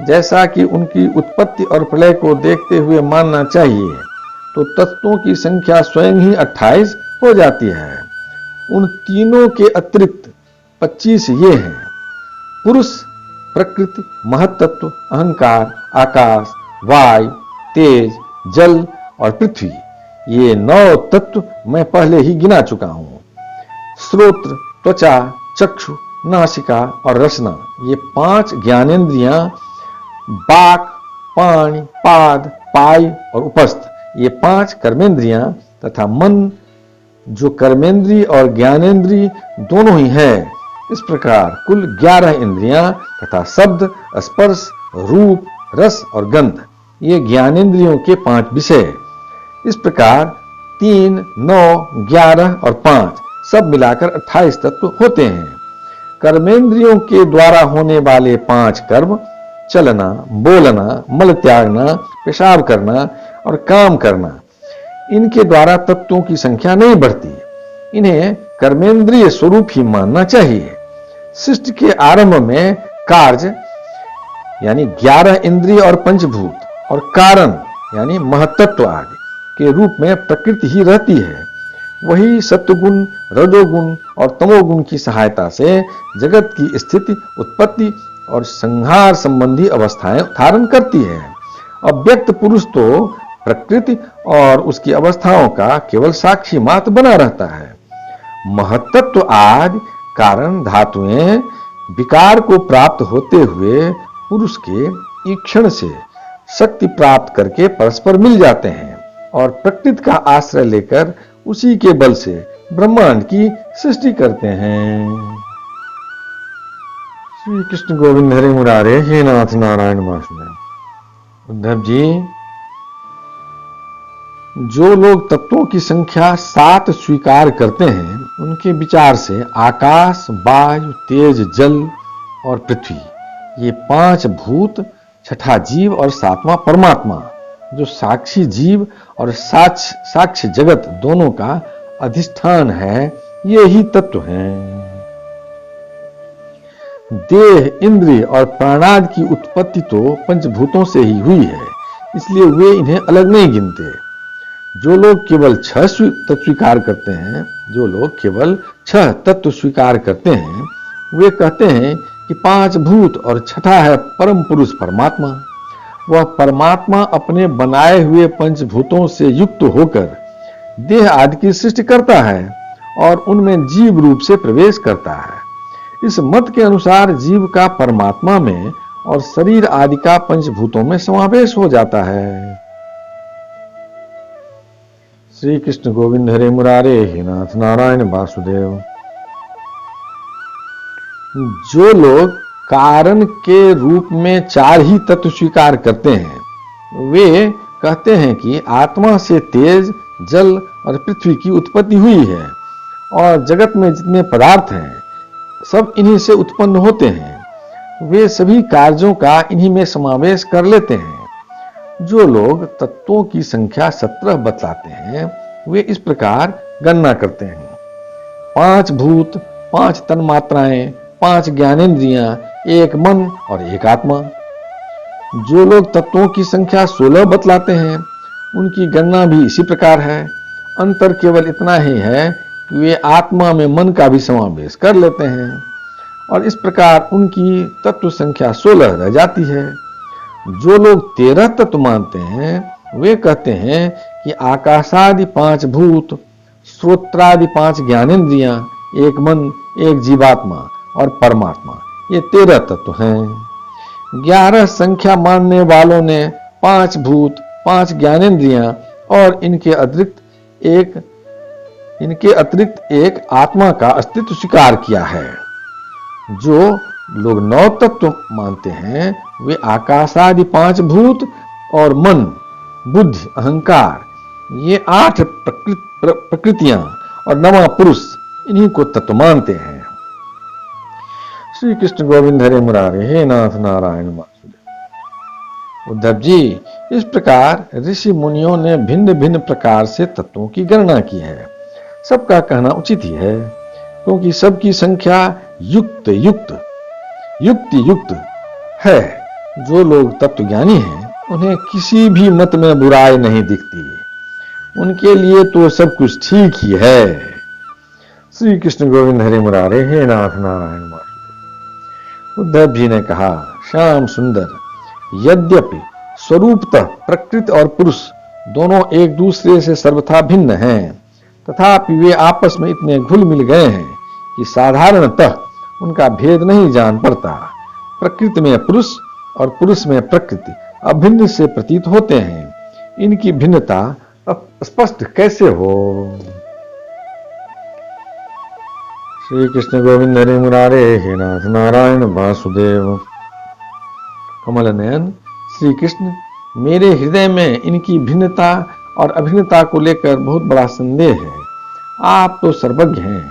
जैसा कि उनकी उत्पत्ति और प्रलय को देखते हुए मानना चाहिए, तो तत्वों की संख्या स्वयं ही 28 हो जाती है। उन तीनों के अतिरिक्त 25 ये हैं: पुरुष, प्रकृति, महत्तत्व, अहंकार, आकाश, वायु, तेज, जल और पृथ्वी। ये 9 तत्व मैं पहले ही गिना चुका हूं। श्रोत्र, त्वचा, चक्षु, नासिका और रसना, ये 5 ज्ञानेंद्रियां, बाक, पाणि, पाद, पाई और उपस्थ, ये 5 कर्मेंद्रियां, तथा मन, जो कर्मेंद्री और ज्ञानेंद्री दोनों ही है। इस प्रकार कुल 11 इंद्रियां तथा शब्द, स्पर्श, रूप, रस और गंध, ये ज्ञानेंद्रियों के 5 विषय। इस प्रकार 3, 9, 11 और 5 सब मिलाकर 28 तत्व होते हैं। कर्मेंद्रियों के द्वारा होने वाले 5 कर्म, चलना, बोलना, मल त्यागना, पेशाब करना और काम करना, इनके द्वारा तत्वों की संख्या नहीं बढ़ती। इन्हें कर्मेंद्रिय स्वरूप ही मानना चाहिए। सृष्टि के आरंभ में कार्य यानी 11 इंद्रिय और पंचभूत और कारण यानी महत्तत्व आदि के रूप में प्रकृति ही रहती है। वही सत्वगुण, रजोगुण और तमोगुण की सहायता से जगत की स्थिति, उत्पत्ति और संहार संबंधी अवस्थाएं धारण करती है। अव्यक्त पुरुष तो प्रकृति और उसकी अवस्थाओं का केवल साक्षी मात्र बना रहता है। महत्तत्व आदि कारण धातुएं विकार को प्राप्त होते हुए पुरुष के ईक्षण से शक्ति प्राप्त करके परस्पर मिल जाते हैं और प्रकृति का आश्रय लेकर उसी के बल से ब्रह्मांड की सृष्टि करते हैं। श्री कृष्ण गोविंद हरे मुरारे, हे नाथ नारायण वासुदेव। उद्धव जी, जो लोग तत्वों की संख्या 7 स्वीकार करते हैं, उनके विचार से आकाश, वायु, तेज, जल और पृथ्वी, ये 5 भूत, छठा जीव और 7वां परमात्मा, जो साक्षी जीव और साक्ष्य जगत दोनों का अधिष्ठान है, ये ही तत्व हैं। देह, इंद्रिय और प्राणादि की उत्पत्ति तो पंचभूतों से ही हुई है, इसलिए वे इन्हें अलग नहीं गिनते। जो लोग केवल 6 तत्व स्वीकार करते हैं, जो लोग केवल 6 तत्व स्वीकार करते हैं, वे कहते हैं कि 5 भूत और छठा है परम पुरुष परमात्मा। वह परमात्मा अपने बनाए हुए पंचभूतों से युक्त होकर देह आदि की सृष्टि करता है और उनमें जीव रूप से प्रवेश करता है। इस मत के अनुसार जीव का परमात्मा में और शरीर आदि का पंचभूतों में समावेश हो जाता है। श्री कृष्ण गोविंद हरे मुरारे, हे नाथ नारायण वासुदेव। जो लोग कारण के रूप में 4 ही तत्व स्वीकार करते हैं, वे कहते हैं कि आत्मा से तेज, जल और पृथ्वी की उत्पत्ति हुई है और जगत में जितने पदार्थ हैं सब इन्हीं से उत्पन्न होते हैं। वे सभी कार्यों का इन्हीं में समावेश कर लेते हैं। जो लोग तत्वों की संख्या 17 बतलाते हैं, वे इस प्रकार गणना करते हैं: 5 भूत, 5 तन्मात्राएं, 5 ज्ञानेंद्रियां, 1 मन और 1 आत्मा। जो लोग तत्वों की संख्या 16 बतलाते हैं, उनकी गणना भी इसी प्रकार है। अंतर केवल इतना ही है कि वे आत्मा में मन का भी समावेश कर लेते हैं और इस प्रकार उनकी तत्व संख्या 16 रह जाती है। जो लोग 13 तत्व मानते हैं, वे कहते हैं कि आकाशादि 5 भूत, श्रोत्रादि 5 ज्ञानेंद्रियां, 1 मन, 1 जीवात्मा और परमात्मा, ये 13 तत्व हैं। 11 संख्या मानने वालों ने 5 भूत, 5 ज्ञानेंद्रियां और इनके अतिरिक्त एक आत्मा का अस्तित्व स्वीकार किया है। जो लोग 9 तत्व मानते हैं, वे आकाशादि 5 भूत और मन, बुद्धि, अहंकार, ये 8 प्रकृतियां और 9वां पुरुष, इन्हीं को तत्व मानते हैं। श्री कृष्ण गोविंद हरे मुरारे, हे नाथ नारायण वासुदेव। उद्धव जी, इस प्रकार ऋषि मुनियों ने भिन्न भिन्न प्रकार से तत्वों की गणना की है। सबका कहना उचित ही है, क्योंकि सबकी संख्या युक्त युक्त युक्ति युक्त है। जो लोग तत्वज्ञानी हैं उन्हें किसी भी मत में बुराई नहीं दिखती, उनके लिए तो सब कुछ ठीक ही है। श्री कृष्ण गोविंद हरे मुरारे, हे नाथ नारायण वासुदेव। उद्धव जी ने कहा, श्याम सुंदर, यद्यपि स्वरूपतः प्रकृति और पुरुष दोनों एक दूसरे से सर्वथा भिन्न हैं, तथापि वे आपस में इतने घुल मिल गए हैं कि साधारणतः उनका भेद नहीं जान पड़ता। प्रकृति में पुरुष और पुरुष में प्रकृति अभिन्न से प्रतीत होते हैं, इनकी भिन्नता स्पष्ट कैसे हो। श्री कृष्ण गोविंद हरे मुरारे, हे नाथ नारायण वासुदेव। कमल नयन श्री कृष्ण, मेरे हृदय में इनकी भिन्नता और अभिन्नता को लेकर बहुत बड़ा संदेह है। आप तो सर्वज्ञ हैं,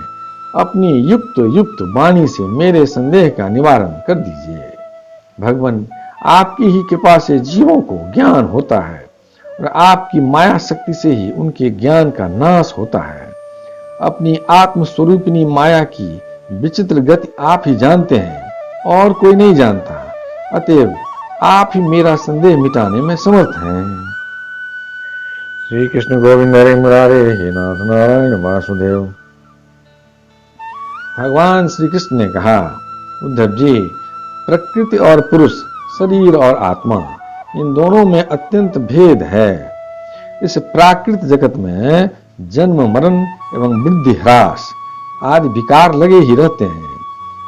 अपनी युक्त युक्त वाणी से मेरे संदेह का निवारण कर दीजिए। भगवान, आपकी ही कृपा से जीवों को ज्ञान होता है और आपकी माया शक्ति से ही उनके ज्ञान का नाश होता है। अपनी आत्मस्वरूपिणी माया की विचित्र गति आप ही जानते हैं और कोई नहीं जानता, अतएव आप ही मेरा संदेह मिटाने में समर्थ हैं। श्री कृष्ण गोविंद हरे मुरारे, हे नाथ नारायण वासुदेव। भगवान श्री कृष्ण ने कहा, उद्धव जी, प्रकृति और पुरुष, शरीर और आत्मा, इन दोनों में अत्यंत भेद है। इस प्राकृत जगत में जन्म मरण एवं वृद्धि ह्रास आदि विकार लगे ही रहते हैं।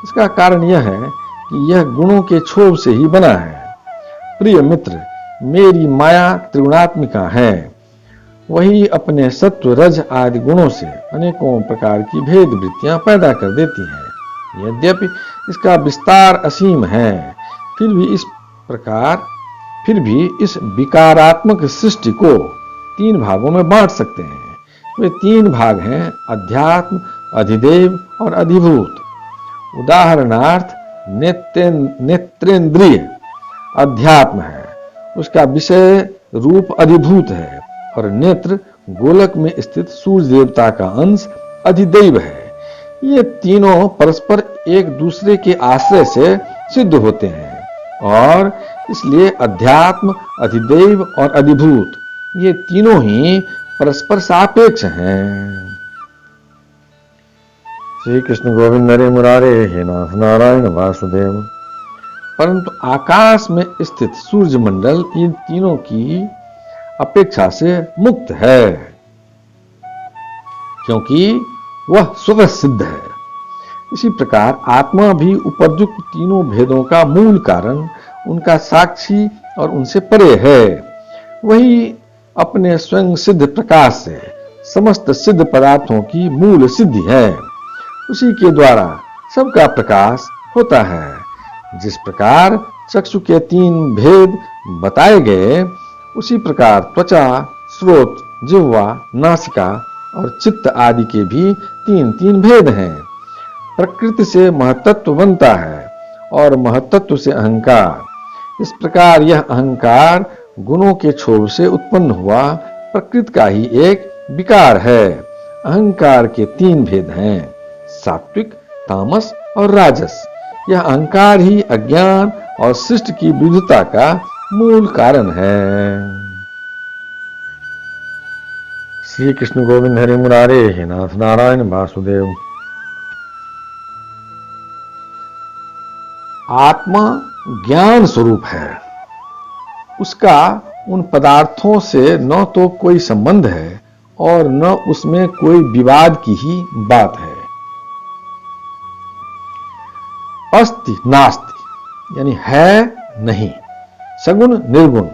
इसका कारण यह है कि यह गुणों के क्षोभ से ही बना है। प्रिय मित्र, मेरी माया त्रिगुणात्मिका है, वही अपने सत्व रज आदि गुणों से अनेकों प्रकार की भेद वृत्तियां पैदा कर देती है। यद्यपि इसका विस्तार असीम है, फिर भी इस विकारात्मक सृष्टि को 3 भागों में बांट सकते हैं। वे 3 भाग हैं, अध्यात्म, अधिदेव और अधिभूत। उदाहरणार्थ, नेत्रेंद्रिय अध्यात्म है, उसका विषय रूप अधिभूत है, और नेत्र गोलक में स्थित सूर्य देवता का अंश अधिदैव है। ये तीनों परस्पर एक दूसरे के आश्रय से सिद्ध होते हैं और इसलिए अध्यात्म, अधिदैव और अधिभूत ये तीनों ही परस्पर सापेक्ष हैं। श्री कृष्ण गोविंद हरे मुरारे, हे नाथ नारायण वासुदेव। परंतु आकाश में स्थित सूर्य मंडल इन तीनों की अपेक्षा से मुक्त है, क्योंकि वह स्वतः सिद्ध है। इसी प्रकार आत्मा भी उपयुक्त तीनों भेदों का मूल कारण, उनका साक्षी और उनसे परे है। वही अपने स्वयं सिद्ध प्रकाश से समस्त सिद्ध पदार्थों की मूल सिद्धि है। उसी के द्वारा सबका प्रकाश होता है। जिस प्रकार चक्षु के 3 भेद बताए गए, उसी प्रकार त्वचा, स्रोत, जिह्वा, नासिका और चित्त आदि के भी 3 भेद हैं। प्रकृति से महतत्व बनता है और महतत्व से अहंकार। इस प्रकार यह अहंकार गुणों के क्षोभ से उत्पन्न हुआ प्रकृति का ही एक विकार है। अहंकार के 3 भेद हैं, सात्विक, तामस और राजस। यह अहंकार ही अज्ञान और सृष्टि की विविधता का मूल कारण है। श्री कृष्ण गोविंद हरे मुरारे, हे नाथ नारायण वासुदेव। आत्मा ज्ञान स्वरूप है, उसका उन पदार्थों से न तो कोई संबंध है और न उसमें कोई विवाद की ही बात है। अस्ति नास्ति यानी है नहीं, सगुण निर्गुण,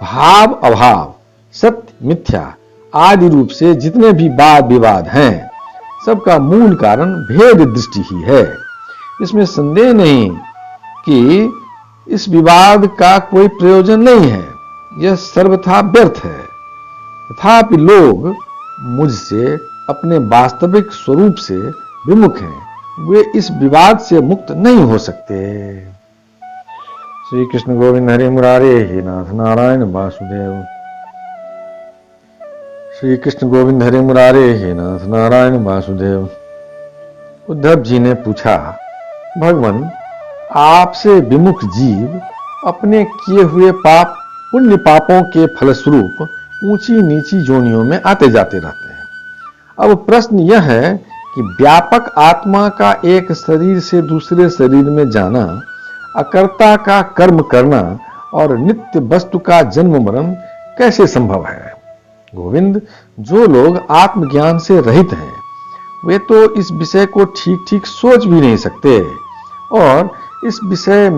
भाव अभाव, सत्य मिथ्या आदि रूप से जितने भी वाद विवाद हैं, सबका मूल कारण भेद दृष्टि ही है। इसमें संदेह नहीं कि इस विवाद का कोई प्रयोजन नहीं है, यह सर्वथा व्यर्थ है। तथापि लोग मुझसे अपने वास्तविक स्वरूप से विमुख हैं, वे इस विवाद से मुक्त नहीं हो सकते। श्री कृष्ण गोविंद हरे मुरारे, हे नाथ नारायण वासुदेव। श्री कृष्ण गोविंद हरे मुरारे, हे नाथ नारायण वासुदेव। उद्धव जी ने पूछा, भगवान, आपसे विमुख जीव अपने किए हुए पाप पुण्य पापों के फलस्वरूप ऊंची नीची जोनियों में आते जाते रहते हैं। अब प्रश्न यह है कि व्यापक आत्मा का एक शरीर से दूसरे शरीर में जाना, अकर्ता का कर्म करना और नित्य वस्तु का जन्म मरण कैसे संभव है? गोविंद, जो लोग आत्मज्ञान से रहित हैं वे तो इस विषय को ठीक ठीक सोच भी नहीं सकते, और इस विषय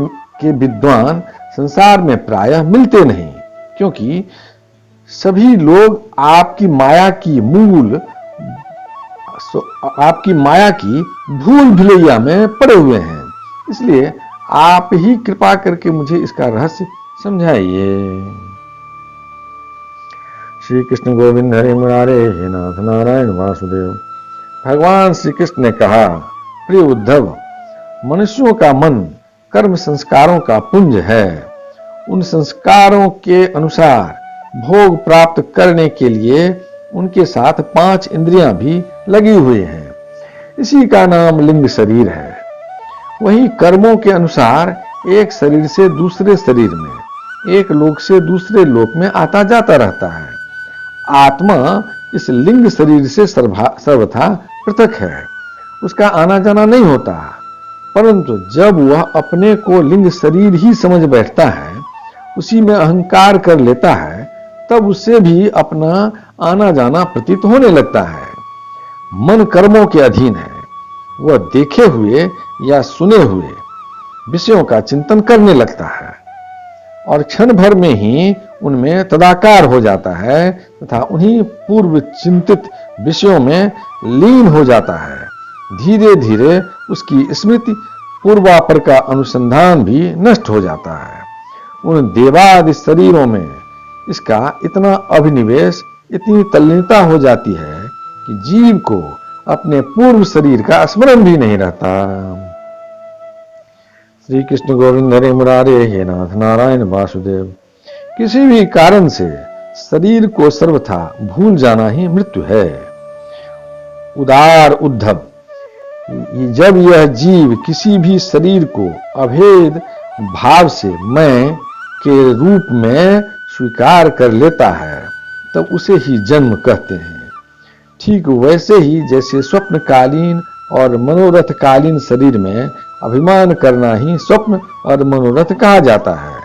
के विद्वान संसार में प्रायः मिलते नहीं, क्योंकि सभी लोग आपकी माया की भूल भुलैया में पड़े हुए हैं। इसलिए आप ही कृपा करके मुझे इसका रहस्य समझाइए। श्री कृष्ण गोविंद हरे मुरारे हे नाथ नारायण वासुदेव। भगवान श्री कृष्ण ने कहा, प्रिय उद्धव, मनुष्यों का मन कर्म संस्कारों का पुंज है। उन संस्कारों के अनुसार भोग प्राप्त करने के लिए उनके साथ 5 इंद्रियां भी लगी हुई हैं। इसी का नाम लिंग शरीर है। वही कर्मों के अनुसार एक शरीर से दूसरे शरीर में, एक लोक से दूसरे लोक में आता जाता रहता है। आत्मा इस लिंग शरीर से सर्वथा पृथक है। उसका आना जाना नहीं होता, परंतु जब वह अपने को लिंग शरीर ही समझ बैठता है, उसी में अहंकार कर लेता है, तब उससे भी अपना आना जाना प्रतीत होने लगता है। मन कर्मों के अधीन है। वह देखे हुए या सुने हुए विषयों का चिंतन करने लगता है और क्षण भर में ही उनमें तदाकार हो जाता है तथा उन्हीं पूर्व चिंतित विषयों में लीन हो जाता है। धीरे धीरे उसकी स्मृति पूर्वापर का अनुसंधान भी नष्ट हो जाता है। उन देवादि शरीरों में इसका इतना अभिनिवेश, इतनी तल्लीनता हो जाती है कि जीव को अपने पूर्व शरीर का स्मरण भी नहीं रहता। श्री कृष्ण गोविंद हरे मुरारे हे नाथ नारायण वासुदेव। किसी भी कारण से शरीर को सर्वथा भूल जाना ही मृत्यु है। उदार उद्धव, जब यह जीव किसी भी शरीर को अभेद भाव से मैं के रूप में स्वीकार कर लेता है, तब उसे ही जन्म कहते हैं। ठीक वैसे ही जैसे स्वप्नकालीन और मनोरथकालीन शरीर में अभिमान करना ही स्वप्न और मनोरथ कहा जाता है।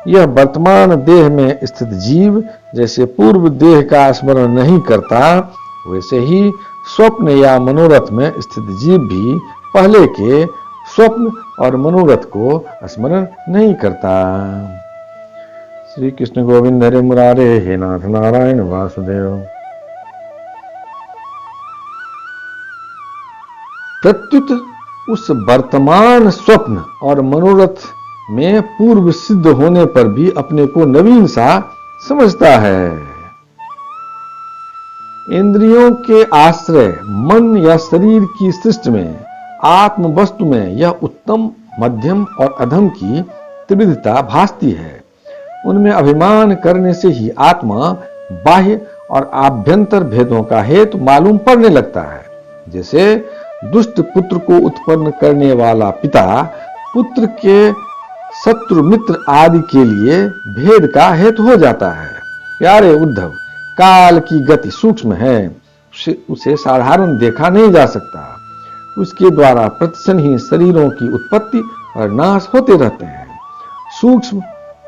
यह वर्तमान देह में स्थित जीव जैसे पूर्व देह का स्मरण नहीं करता, वैसे ही स्वप्न या मनोरथ में स्थित जीव भी पहले के स्वप्न और मनोरथ को स्मरण नहीं करता। श्री कृष्ण गोविंद हरे मुरारे हे नाथ नारायण वासुदेव। प्रत्युत उस वर्तमान स्वप्न और मनोरथ में पूर्व सिद्ध होने पर भी अपने को नवीन सा समझता है। इंद्रियों के आश्रय मन या शरीर की सृष्टि में, आत्म वस्तु में यह उत्तम, मध्यम और अधम की त्रिविधता भासती है। उनमें अभिमान करने से ही आत्मा बाह्य और आभ्यंतर भेदों का हेतु मालूम पड़ने लगता है। जैसे दुष्ट पुत्र को उत्पन्न करने वाला पिता पुत्र के शत्रु मित्र आदि के लिए भेद का हेतु हो जाता है। प्यारे उद्धव, काल की गति सूक्ष्म है, उसे साधारण देखा नहीं जा सकता। उसके द्वारा प्रतिक्षण ही शरीरों की उत्पत्ति और नाश होते रहते हैं। सूक्ष्म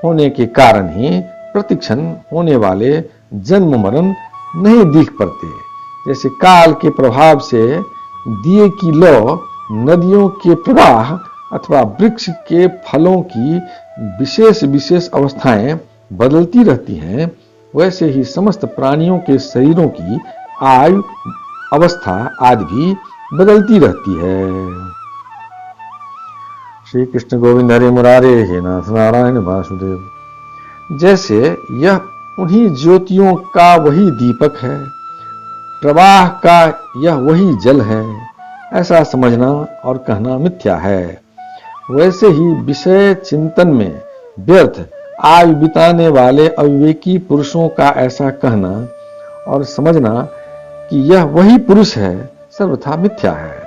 होने के कारण ही प्रतिक्षण होने वाले जन्म मरण नहीं दिख पड़ते। जैसे काल के प्रभाव से दिए की लौ, नदियों के प्रवाह अथवा वृक्ष के फलों की विशेष विशेष अवस्थाएं बदलती रहती हैं, वैसे ही समस्त प्राणियों के शरीरों की आयु अवस्था आदि भी बदलती रहती है। श्री कृष्ण गोविंद हरे मुरारे हे नाथ नारायण वासुदेव। जैसे यह उन्हीं ज्योतियों का वही दीपक है, प्रवाह का यह वही जल है, ऐसा समझना और कहना मिथ्या है। वैसे ही विषय चिंतन में व्यर्थ आयु बिताने वाले अविवेकी पुरुषों का ऐसा कहना और समझना कि यह वही पुरुष है, सर्वथा मिथ्या है।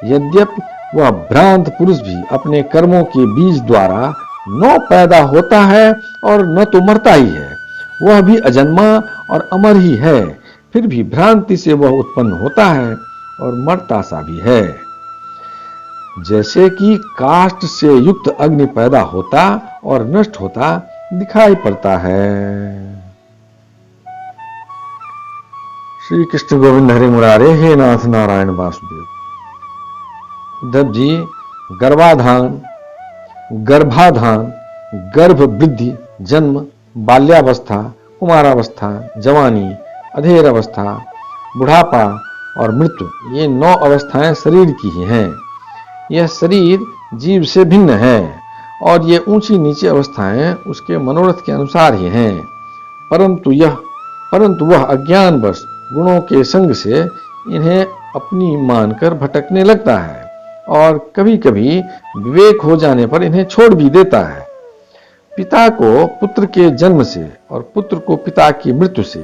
यद्यपि वह भ्रांत पुरुष भी अपने कर्मों के बीज द्वारा न पैदा होता है और न तो मरता ही है। वह भी अजन्मा और अमर ही है, फिर भी भ्रांति से वह उत्पन्न होता है और मरता सा भी है। जैसे कि काष्ठ से युक्त अग्नि पैदा होता और नष्ट होता दिखाई पड़ता है। श्री कृष्ण गोविंद हरे मुरारे, हे नाथ नारायण वासुदेव। उद्धव जी, गर्भाधान, गर्भ वृद्धि, जन्म, बाल्यावस्था, कुमारावस्था, जवानी, अधेड़ अवस्था, बुढ़ापा और मृत्यु, ये 9 अवस्थाएं शरीर की ही हैं। यह शरीर जीव से भिन्न है और ये ऊंची नीची अवस्थाएं उसके मनोरथ के अनुसार ही हैं, परंतु वह अज्ञानवश गुणों के संग से इन्हें अपनी मानकर भटकने लगता है और कभी कभी विवेक हो जाने पर इन्हें छोड़ भी देता है। पिता को पुत्र के जन्म से और पुत्र को पिता की मृत्यु से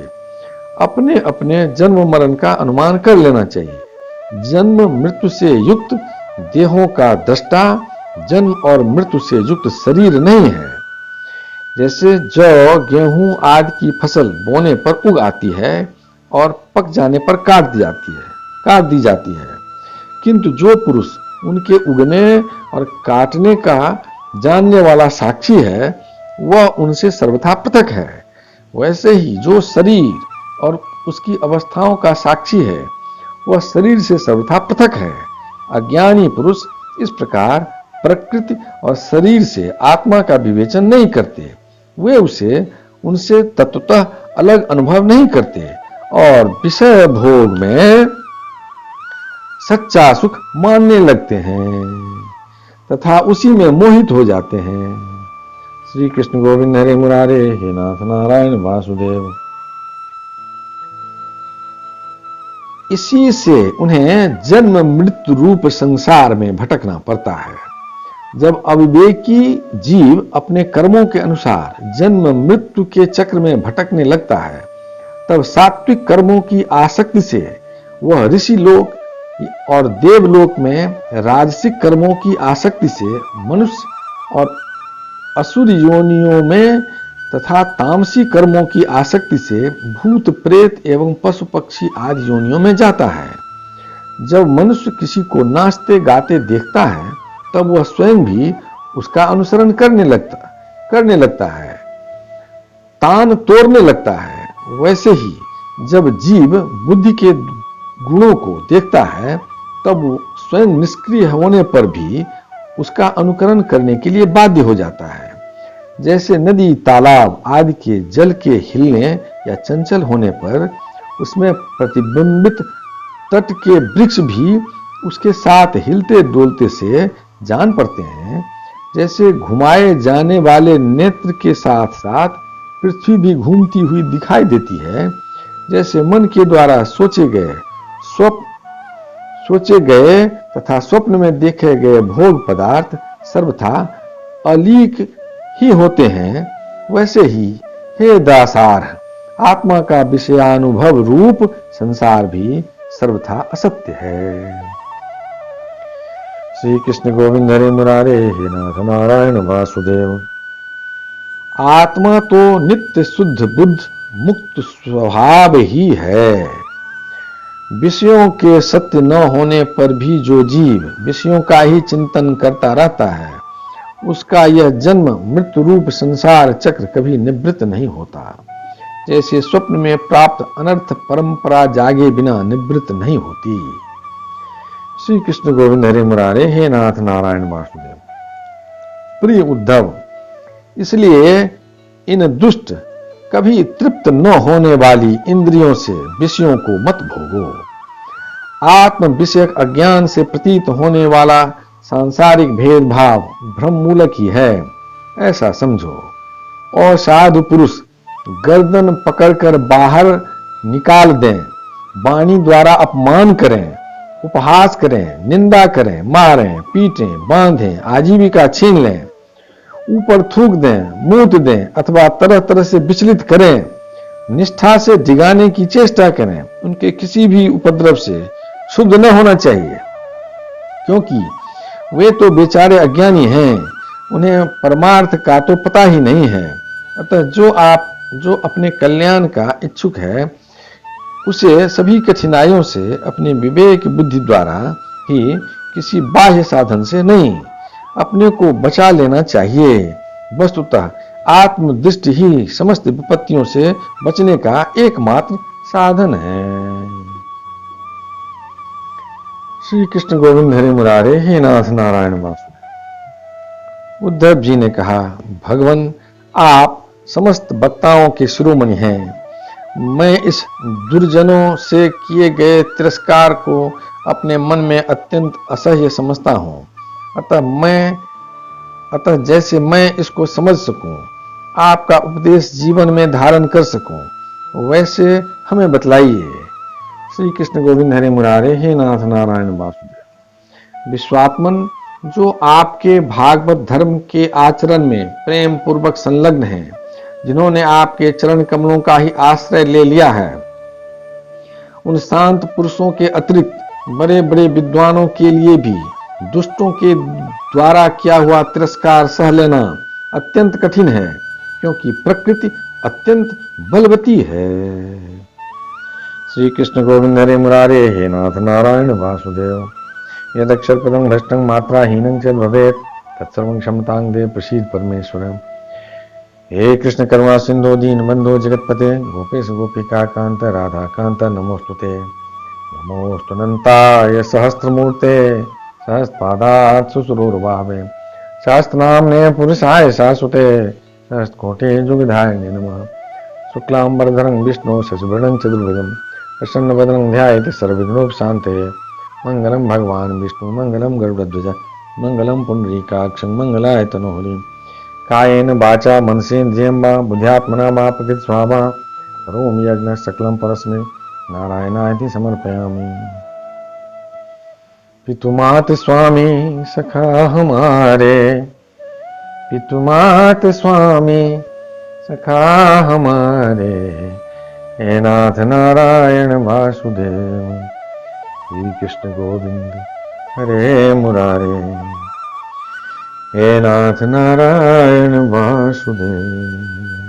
अपने अपने जन्म मरण का अनुमान कर लेना चाहिए। जन्म मृत्यु से युक्त देहों का दृष्टा जन्म और मृत्यु से युक्त शरीर नहीं है। जैसे जौ, गेहूं आदि की फसल बोने पर उग आती है और पक जाने पर काट दी जाती है, किंतु जो पुरुष उनके उगने और काटने का जानने वाला साक्षी है वह उनसे सर्वथा पृथक है। वैसे ही जो शरीर और उसकी अवस्थाओं का साक्षी है वह शरीर से सर्वथा पृथक है। अज्ञानी पुरुष इस प्रकार प्रकृति और शरीर से आत्मा का विवेचन नहीं करते। वे उनसे तत्वतः अलग अनुभव नहीं करते और विषय भोग में सच्चा सुख मानने लगते हैं तथा उसी में मोहित हो जाते हैं। श्री कृष्ण गोविंद हरे मुरारे, हे नाथ नारायण वासुदेव। इसी से उन्हें जन्म मृत्यु रूप संसार में भटकना पड़ता है। जब अविवेकी जीव अपने कर्मों के अनुसार जन्म मृत्यु के चक्र में भटकने लगता है तब सात्विक कर्मों की आसक्ति से वह ऋषि लोक और देवलोक में, राजसिक कर्मों की आसक्ति से मनुष्य और असुर योनियों में तथा तामसी कर्मों की आसक्ति से भूत प्रेत एवं पशु पक्षी आदि योनियों में जाता है। जब मनुष्य किसी को नाचते गाते देखता है तब वह स्वयं भी उसका अनुसरण करने लगता है, तान तोड़ने लगता है। वैसे ही जब जीव बुद्धि के गुणों को देखता है तब स्वयं निष्क्रिय होने पर भी उसका अनुकरण करने के लिए बाध्य हो जाता है। जैसे नदी, तालाब आदि के जल के हिलने या चंचल होने पर उसमें प्रतिबिंबित तट के वृक्ष भी उसके साथ हिलते डोलते से जान पड़ते हैं, जैसे घुमाए जाने वाले नेत्र के साथ साथ पृथ्वी भी घूमती हुई दिखाई देती है। जैसे मन के द्वारा सोचे गए तथा स्वप्न में देखे गए भोग पदार्थ सर्वथा अलीक ही होते हैं, वैसे ही हे दासार, आत्मा का विषयानुभव रूप संसार भी सर्वथा असत्य है। श्री कृष्ण गोविंद हरे मुरारे, हे नाथ नारायण वासुदेव। आत्मा तो नित्य शुद्ध बुद्ध मुक्त स्वभाव ही है। विषयों के सत्य न होने पर भी जो जीव विषयों का ही चिंतन करता रहता है उसका यह जन्म मृत्यु रूप संसार चक्र कभी निवृत्त नहीं होता। जैसे स्वप्न में प्राप्त अनर्थ परंपरा जागे बिना निवृत्त नहीं होती। श्री कृष्ण गोविंद हरे मुरारे, हे नाथ नारायण वासुदेव। प्रिय उद्धव, इसलिए इन दुष्ट कभी तृप्त न होने वाली इंद्रियों से विषयों को मत भोगो। आत्म विषयक अज्ञान से प्रतीत होने वाला सांसारिक भेदभाव भ्रममूलक ही है, ऐसा समझो। और साधु पुरुष गर्दन पकड़कर बाहर निकाल दें, वाणी द्वारा अपमान करें, उपहास करें, निंदा करें, मारें, पीटें, बांधें, आजीविका छीन लें, ऊपर थूक दें, मूत दें अथवा तरह तरह से विचलित करें, निष्ठा से डिगाने की चेष्टा करें, उनके किसी भी उपद्रव से शुद्ध न होना चाहिए, क्योंकि वे तो बेचारे अज्ञानी हैं, उन्हें परमार्थ का तो पता ही नहीं है। अतः जो अपने कल्याण का इच्छुक है, उसे सभी कठिनाइयों से अपने विवेक बुद्धि द्वारा ही, किसी बाह्य साधन से नहीं, अपने को बचा लेना चाहिए। वस्तुतः आत्मदृष्टि ही समस्त विपत्तियों से बचने का एकमात्र साधन है। श्री कृष्ण गोविंद हरे मुरारे, हे नाथ नारायण वासुदेव। उद्धव जी ने कहा, भगवान आप समस्त वक्ताओं के शिरोमणि हैं। मैं इस दुर्जनों से किए गए तिरस्कार को अपने मन में अत्यंत असह्य समझता हूँ। अतः जैसे मैं इसको समझ सकूं, आपका उपदेश जीवन में धारण कर सकूं, वैसे हमें बतलाइए। श्री कृष्ण गोविंद हरे मुरारे, हे नाथ नारायण वासुदेव। विश्वात्मन, जो आपके भागवत धर्म के आचरण में प्रेम पूर्वक संलग्न हैं, जिन्होंने आपके चरण कमलों का ही आश्रय ले लिया है, उन शांत पुरुषों के अतिरिक्त बड़े बड़े विद्वानों के लिए भी दुष्टों के द्वारा किया हुआ तिरस्कार सह लेना अत्यंत कठिन है, क्योंकि प्रकृति अत्यंत बलवती है। श्री कृष्ण गोविंद हरे मुरारे, हे नाथ नारायण वासुदेव। यदक्षरपदं भ्रष्टं मात्राहीनं च भवेत् तत्सर्वं क्षमतां देव प्रसीद परमेश्वर। हे कृष्ण करुणा सिंधु दीन बंधु जगतपते, गोपेश गोपिका कांत राधा कांत नमोस्तुते। नमोस्तुनंताय सहस्त्रमूर्ते, सहस्रपादात् सुसुरोर्भावे, सहस्रनाम्ने पुरुषाय शाश्वते, सहस्रकोटि जुगधारिणे नमः। शुक्लांबरधरं विष्णु शशिवर्णं चतुर्भुजं, प्रसन्नवदनं ध्यायेत् सर्वविघ्नोपशान्तये। मंगलम भगवान विष्णु मंगलम गरुड़ध्वज, मंगलम पुंडरीकाक्षं मंगलाय तनोहरि। कायेन वाचा मनसेन्द्रियं वा बुद्ध्यात्मना वा प्रकृति स्वभावा करोमि यज्ञ सकलं परस्मै नारायणाय समर्पयामि। पितुमात स्वामी सखा हमारे, पितुमात स्वामी सखा हमारे, हे नाथ नारायण वासुदेव। श्री कृष्ण गोविंद हरे मुरारे, हे नाथ नारायण वासुदेव।